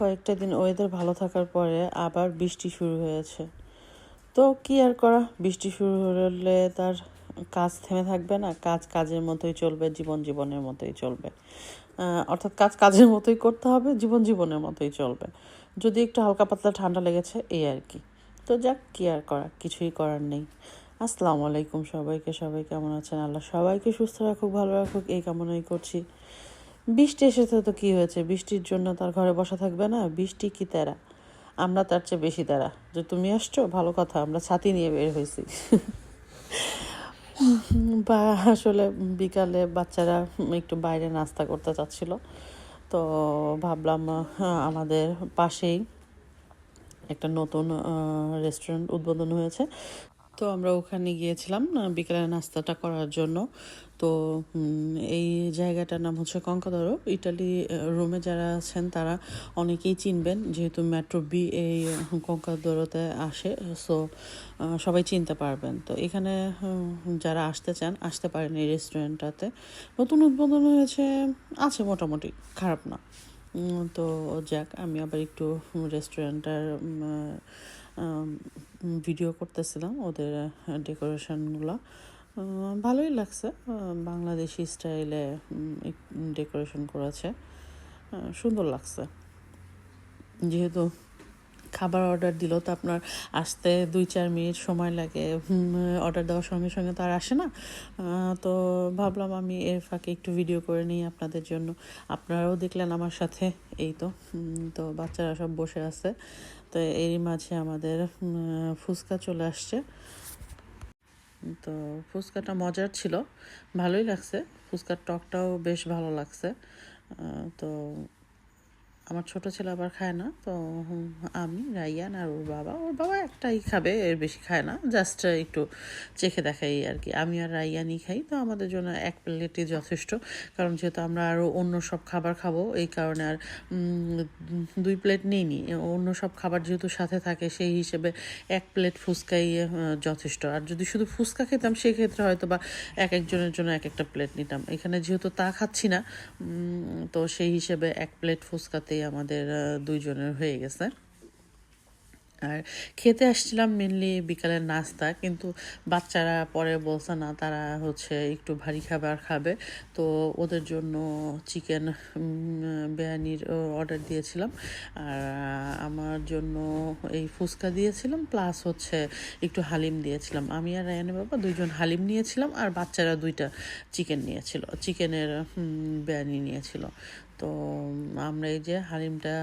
কয়েকটা দিন ওয়েদার ভালো থাকার পরে আবার বৃষ্টি শুরু হয়েছে। তো কি আর করা, বৃষ্টি শুরু হলে তার কাজ থেমে থাকবে না। কাজ কাজের মতোই চলবে, জীবন জীবনের মতোই চলবে। অর্থাৎ কাজ কাজের মতোই করতে হবে, জীবন জীবনের মতোই চলবে। যদি একটু হালকা পাতলা ঠান্ডা লেগেছে এই আর কি। তো যাক, কি আর করা, কিছুই করার নেই। আসসালামু আলাইকুম সবাইকে। সবাই কেমন আছেন? আল্লাহ সবাইকে সুস্থ রাখুক, ভালো রাখুক, এই কামনাই করছি। বৃষ্টি এসেছে তো কি হয়েছে, বৃষ্টির জন্য তার ঘরে বসা থাকবে না? বৃষ্টি কি তেরা, আমরা তার চেয়ে বেশি তেরা। যে তুমি আসছো ভালো কথা, আমরা ছাতি নিয়ে বের হয়েছি। বা আসলে বিকালে বাচ্চারা একটু বাইরে নাস্তা করতে চাচ্ছিল, তো ভাবলাম আমাদের পাশেই একটা নতুন রেস্টুরেন্ট উদ্বোধন হয়েছে, তো আমরা ওখানে গিয়েছিলাম বিকেলের নাস্তাটা করার জন্য। তো এই জায়গাটার নাম হচ্ছে কঙ্কাদরো। ইটালি রোমে যারা আছেন তারা অনেকেই চিনবেন, যেহেতু মেট্রো বি এই কঙ্কাদরোতে আসে, সো সবাই চিনতে পারবেন। তো এখানে যারা আসতে চান আসতে পারেন এই রেস্টুরেন্টটাতে। নতুন উদ্বোধন হয়েছে, আছে মোটামুটি, খারাপ না। তো যাক, আমি আবার একটু রেস্টুরেন্টটার ভিডিও করতেছিলাম, ওদের ডেকোরেশনগুলো ভালোই লাগছে। বাংলাদেশি স্টাইলে ডেকোরেশন করেছে, সুন্দর লাগছে। যেহেতু খাবার অর্ডার দিল, তো আপনার আসতে 2-4 মিনিট সময় লাগে, অর্ডার দেওয়ার সঙ্গে সঙ্গে তো আর আসে না। তো ভাবলাম আমি এর ফাঁকে একটু ভিডিও করে নিই আপনাদের জন্য। আপনারাও দেখলেন আমার সাথে। এই তো তো বাচ্চারা সব বসে আছে, তো এরই মাঝে আমাদের ফুচকা চলে আসছে। তো ফুচকাটা মজার ছিল, ভালোই লাগছে। ফুচকার টকটাও বেশ ভালো লাগছে। তো আমার ছোট ছেলে আবার খায় না, তো আমি, রাইয়ান আর ওর বাবা একটাই খাবে, এর বেশি খায় না, জাস্ট একটু চেখে দেখাই আর কি। আমি আর রাইয়ানই খাই, তো আমাদের জন্য 1 প্লেটই যথেষ্ট। কারণ যেহেতু আমরা আরও অন্য সব খাবার খাবো, এই কারণে আর 2 প্লেট নিইনি। অন্য সব খাবার যেহেতু সাথে থাকে, সেই হিসেবে 1 প্লেট ফুচকাই যথেষ্ট। আর যদি শুধু ফুচকা খেতাম সেক্ষেত্রে হয়তো বা একজনের জন্য একটা প্লেট নিতাম। এখানে যেহেতু তা খাচ্ছি না, তো সেই হিসেবে 1 প্লেট ফুচকাতেই আমাদের 2 জনের হয়ে গেছে। আর খেতে আসছিলাম মেনলি বিকালের নাস্তা, কিন্তু বাচ্চারা পরে বলছে না, তারা হচ্ছে একটু ভারী খাবার খাবে। তো ওদের জন্য চিকেন বিরিয়ানির অর্ডার দিয়েছিলাম, আর আমার জন্য এই ফুচকা দিয়েছিলাম, প্লাস হচ্ছে একটু হালিম দিয়েছিলাম। আমি আর রায়ানের বাবা 2 জন হালিম নিয়েছিলাম, আর বাচ্চারা 2টা চিকেন নিয়েছিল, চিকেনের বিরিয়ানি নিয়েছিল। তো আমরা এই যে হালিমটা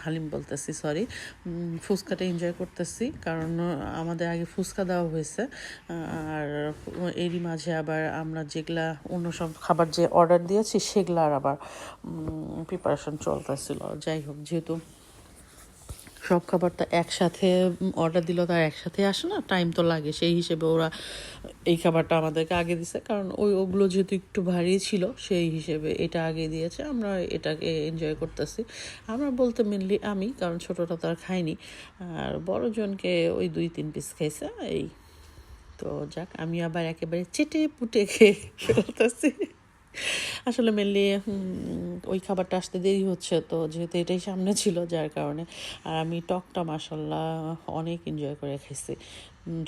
হালিম বলতেছি, সরি, ফুচকাটা এনজয় করতেছি, কারণ আমাদের আগে ফুচকা দেওয়া হয়েছে। আর এরই মাঝে আবার আমরা যেগুলা অন্য সব খাবার যে অর্ডার দিয়েছি সেগুলার আবার প্রিপারেশন চলতেছিল। যাই হোক, যেহেতু সব খাবার তো একসাথে অর্ডার দিল, তার একসাথে আসে না, টাইম তো লাগে, সেই হিসেবে ওরা এই খাবারটা আমাদেরকে আগে দিছে। কারণ ওগুলো যেহেতু একটু ভারী ছিল, সেই হিসেবে এটা আগে দিয়েছে, আমরা এটাকে এনজয় করতেছি। আমরা বলতে মেনলি আমি, কারণ ছোটোটা তো আর খাইনি, আর বড়জনকে ওই 2-3 পিস খাইছে এই। তো যাক, আমি আবার একেবারে চেটে পুটে খেয়ে ফেলতেছি। আসলে মেনলি ওই খাবারটা আসতে দেরি হচ্ছে, তো যেহেতু এটাই সামনে ছিল, যার কারণে। আর আমি টকটা মাশাল্লাহ অনেক এনজয় করে খেয়েছি।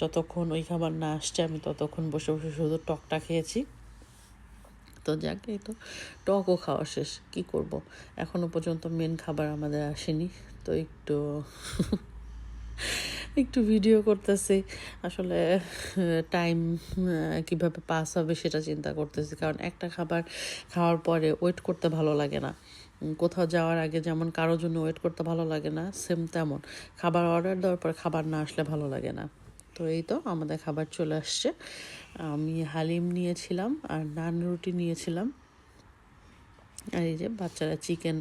যতক্ষণ ওই খাবার না আসছে আমি ততক্ষণ বসে বসে শুধু টকটা খেয়েছি। তো যাক, এই তো টকও খাওয়া শেষ, কি করব, এখনও পর্যন্ত মেন খাবার আমাদের আসেনি, তো একটু ভিডিও করতেছি। আসলে টাইম কিভাবে পাস হবে সেটা চিন্তা করতেছি, কারণ একটা খাবার খাওয়ার পরে ওয়েট করতে ভালো লাগে না। কোথাও যাওয়ার আগে যেমন কারোর জন্য ওয়েট করতে ভালো লাগে না, সেম তেমন খাবার অর্ডার দেওয়ার পর খাবার না আসলে ভালো লাগে না। তো এই তো আমাদের খাবার চলে আসছে। আমি হালিম নিয়েছিলাম আর নান রুটি নিয়েছিলাম, আর এই যে বাচ্চারা চিকেন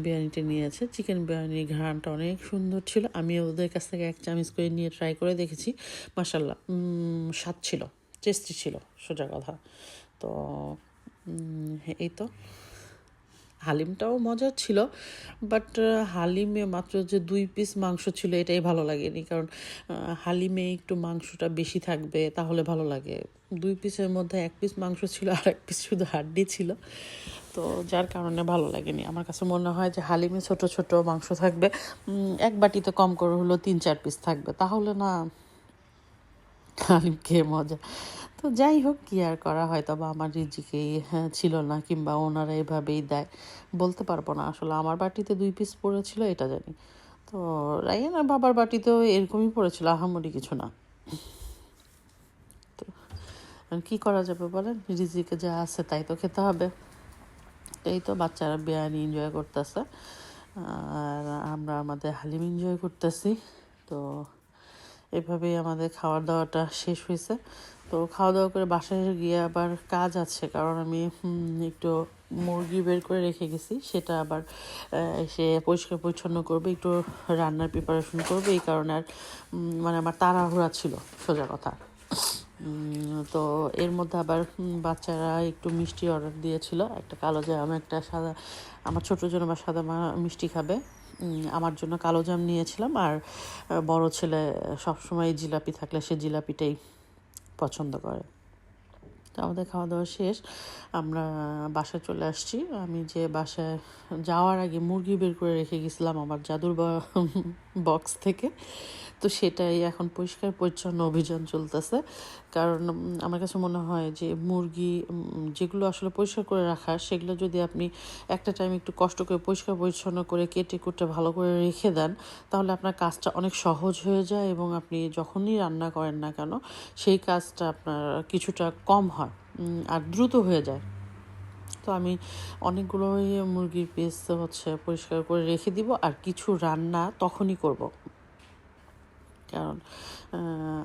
বিরিয়ানিটা নিয়েছে। চিকেন বিরিয়ানির ঘ্রাণটা অনেক সুন্দর ছিল। আমি ওদের কাছ থেকে 1 চামচ করে নিয়ে ট্রাই করে দেখেছি, মাশাল্লাহ স্বাদ ছিল, টেস্টি ছিল, সোজা কথা। তো এই তো হালিমটাও মজার ছিল, বাট হালিমে মাত্র যে 2 পিস মাংস ছিল এটাই ভালো লাগেনি, কারণ হালিমে একটু মাংসটা বেশি থাকবে তাহলে ভালো লাগে। 2 পিসের মধ্যে 1 পিস মাংস ছিল আর 1 পিস শুধু হাড্ডি ছিল, তো যার কারণে ভালো লাগেনি। আমার কাছে মনে হয় যে হালিমে ছোট ছোট মাংস থাকবে, এক বাটিতে কম করে হলো 3-4 পিস থাকবে, তাহলে না হালিম খেয়ে মজা। তো যাই হোক, কি আর করা হয়, তবে আমার রিজিকেই ছিল না, কিংবা ওনারা এভাবেই দেয় বলতে পারবো না। আসলে আমার বাটিতে 2 পিস পড়েছিল এটা জানি, তো রায়ানের বাবার বাটিতেও এরকমই পড়েছিল, আহামরি কিছু না। তো কি করা যাবে বলেন, রিজিকে যা আছে তাই তো খেতে হবে। এই তো বাচ্চারা বিরিয়ানি এনজয় করতেছে আর আমরা আমাদের হালিম এনজয় করতেছি। তো এভাবেই আমাদের খাওয়া দাওয়াটা শেষ হয়েছে। তো খাওয়া দাওয়া করে বাসায় গিয়ে আবার কাজ আছে, কারণ আমি একটু মুরগি বের করে রেখে গেছি, সেটা আবার এসে পরিষ্কার পরিচ্ছন্ন করবে, একটু রান্নার প্রিপারেশন করবে। এই কারণে আর মানে আমার তাড়াহুড়া ছিল সোজা কথা। তো এর মধ্যে আবার বাচ্চারা একটু মিষ্টি অর্ডার দিয়েছিল, একটা কালো জাম, একটা সাদা। আমার ছোটোর জন্য আবার সাদা মিষ্টি খাবে, আমার জন্য কালো জাম নিয়েছিলাম। আর বড় ছেলে সবসময় জিলাপি থাকলে সে জিলাপিটাই পছন্দ করে। তো আমাদের খাওয়া দাওয়া শেষ, আমরা বাসায় চলে আসছি। আমি যে বাসায় যাওয়ার আগে মুরগি বের করে রেখে গেছিলাম আমার জাদুর বক্স থেকে, তো সেটাই এখন পরিষ্কার পরিচ্ছন্ন অভিযান চলতেছে। কারণ আমার কাছে মনে হয় যে মুরগি যেগুলো আসলে পরিষ্কার করে রাখা, সেগুলো যদি আপনি একটা টাইম একটু কষ্ট করে পরিষ্কার পরিচ্ছন্ন করে কেটে কুটে ভালো করে রেখে দেন, তাহলে আপনার কাজটা অনেক সহজ হয়ে যায়, এবং আপনি যখনই রান্না করেন না কেন সেই কাজটা আপনার কিছুটা কম হয় আর দ্রুত হয়ে যায়। তো আমি অনেকগুলোই মুরগির পিস পরিষ্কার করে রেখে দিব, আর কিছু রান্না তখনই করব, কারণ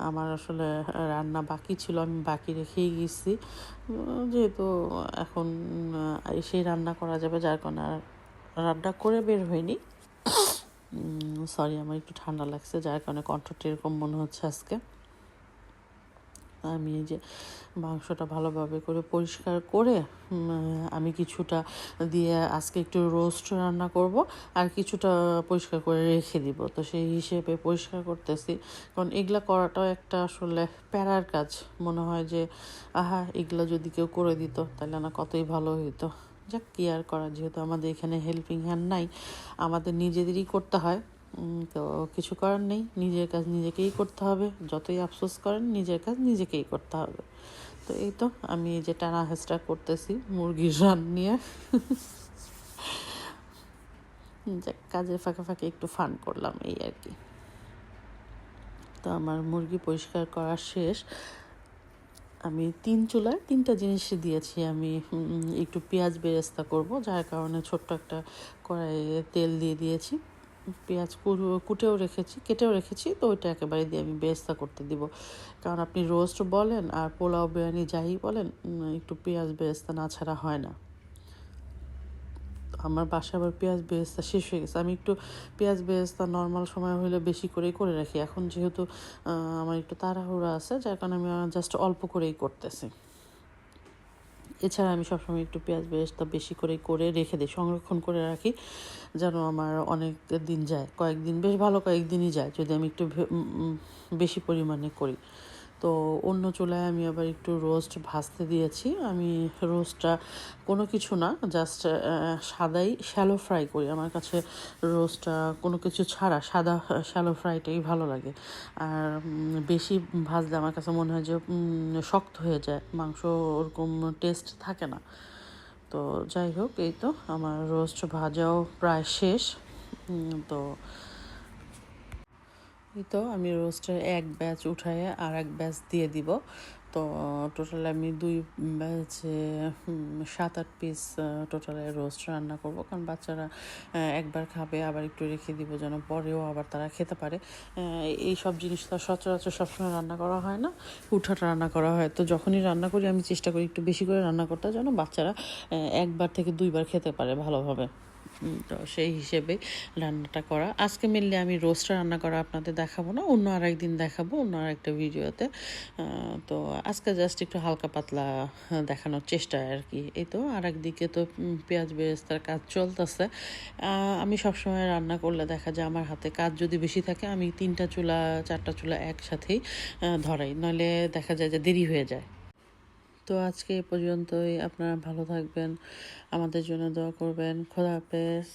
আমার আসলে রান্না বাকি ছিল, আমি বাকি রেখেই গেছি। যেহেতু এখন সেই রান্না করা যাবে, যার কারণে আর রান্না করে বের হয়নি। সরি, আমার একটু ঠান্ডা লাগছে, যার কারণে কণ্ঠটা এরকম মনে হচ্ছে আজকে। আমি এই যে মাংসটা ভালোভাবে করে পরিষ্কার করে আমি কিছুটা দিয়ে আজকে একটু রোস্ট রান্না করব, আর কিছুটা পরিষ্কার করে রেখে দিব। তো সেই হিসেবে পরিষ্কার করতেছি, কারণ এগুলা করাটাও একটা আসলে প্যারার কাজ। মনে হয় যে এগুলো যদি কেউ করে দিত তাহলে না কতই ভালো হইতো। যাক, কি আর করা, যেহেতু আমাদের এখানে হেল্পিং হ্যান্ড নাই, আমাদের নিজেদেরই করতে হয়। তো কিছু করার নেই, নিজের কাজ নিজেকেই করতে হবে, যতই আফসোস করেন নিজের কাজ নিজেকেই করতে হবে। তো এই তো আমি যে টানা হেঁচড়া করতেছি মুরগির রান নিয়ে, কাজের ফাঁকে ফাঁকে একটু ফান করলাম এই আর কি। তো আমার মুরগি পরিষ্কার করা শেষ। আমি 3 চুলায় 3টা জিনিস দিয়েছি। আমি একটু পেঁয়াজ বেরেস্তা করব, যার কারণে ছোট্ট একটা কড়াইয়ে তেল দিয়ে দিয়েছি। পেঁয়াজ কুটেও রেখেছি, কেটেও রেখেছি, তো ওইটা একেবারে দিয়ে আমি বেরেস্তা করতে দিব। কারণ আপনি রোস্ট বলেন আর পোলাও বিরিয়ানি যাই বলেন, একটু পেঁয়াজ বেরেস্তা না ছাড়া হয় না। আমার বাসায় আবার পেঁয়াজ বেরেস্তা শেষ হয়ে গেছে। আমি একটু পেঁয়াজ বেরেস্তা নর্মাল সময় হলে বেশি করেই করে রাখি, এখন যেহেতু আমার একটু তাড়াহুড়া আছে, যার কারণে আমি জাস্ট অল্প করেই করতেছি। এছাড়া আমি সবসময় একটু পেঁয়াজ বেরেস্তা বেশি করে রেখে দিই, সংরক্ষণ করে রাখি, যেন আমার অনেক দিন যায়, কয়েকদিন, বেশ ভালো কয়েকদিনই যায় যদি আমি একটু বেশি পরিমাণে করি। তো অন্য চুলায় আমি আবার একটু রোস্ট ভাজতে দিয়েছি। আমি রোস্টটা কোনো কিছু না, জাস্ট সাদাই শ্যালো ফ্রাই করি। আমার কাছে রোস্টটা কোনো কিছু ছাড়া সাদা শ্যালো ফ্রাইটাই ভালো লাগে। আর বেশি ভাজলে আমার কাছে মনে হয় যে শক্ত হয়ে যায়, মাংস ওরকম টেস্ট থাকে না। তো যাই হোক, এই তো আমার রোস্ট ভাজাও প্রায় শেষ। তো এই তো আমি রোস্টের এক ব্যাচ উঠায়ে আর এক ব্যাচ দিয়ে দিব। তো টোটাল আমি 2 ব্যাচে 7-8 পিস টোটালে রোস্ট রান্না করব, কারণ বাচ্চারা একবার খাবে, আবার একটু রেখে দিব যেন পরেও আবার তারা খেতে পারে। এই সব জিনিস তো সচরাচর সবসময় রান্না করা হয় না, হুটহাট রান্না করা হয়। তো যখনই রান্না করি আমি চেষ্টা করি একটু বেশি করে রান্না করতে, যেন বাচ্চারা 1বার থেকে 2বার খেতে পারে ভালোভাবে। তো সেই হিসেবে রান্নাটা করা। আজকে মেনলি আমি রোস্টটা রান্না করা আপনাদের দেখাবো না, অন্য আরেকদিন দেখাবো অন্য আরেকটা ভিডিওতে। তো আজকে জাস্ট একটু হালকা পাতলা দেখানোর চেষ্টা আর কি। এই তো আর একদিকে তো পেঁয়াজ বেরেস্তার কাজ চলতেছে। আমি সবসময় রান্না করলে দেখা যায় আমার হাতে কাজ যদি বেশি থাকে আমি 3টা চুলা 4টা চুলা একসাথেই ধরাই, নইলে দেখা যায় যে দেরি হয়ে যায়। তো আজকে এ পর্যন্তই। আপনারা ভালো থাকবেন, আমাদের জন্য দোয়া করবেন। খোদা হাফেজ।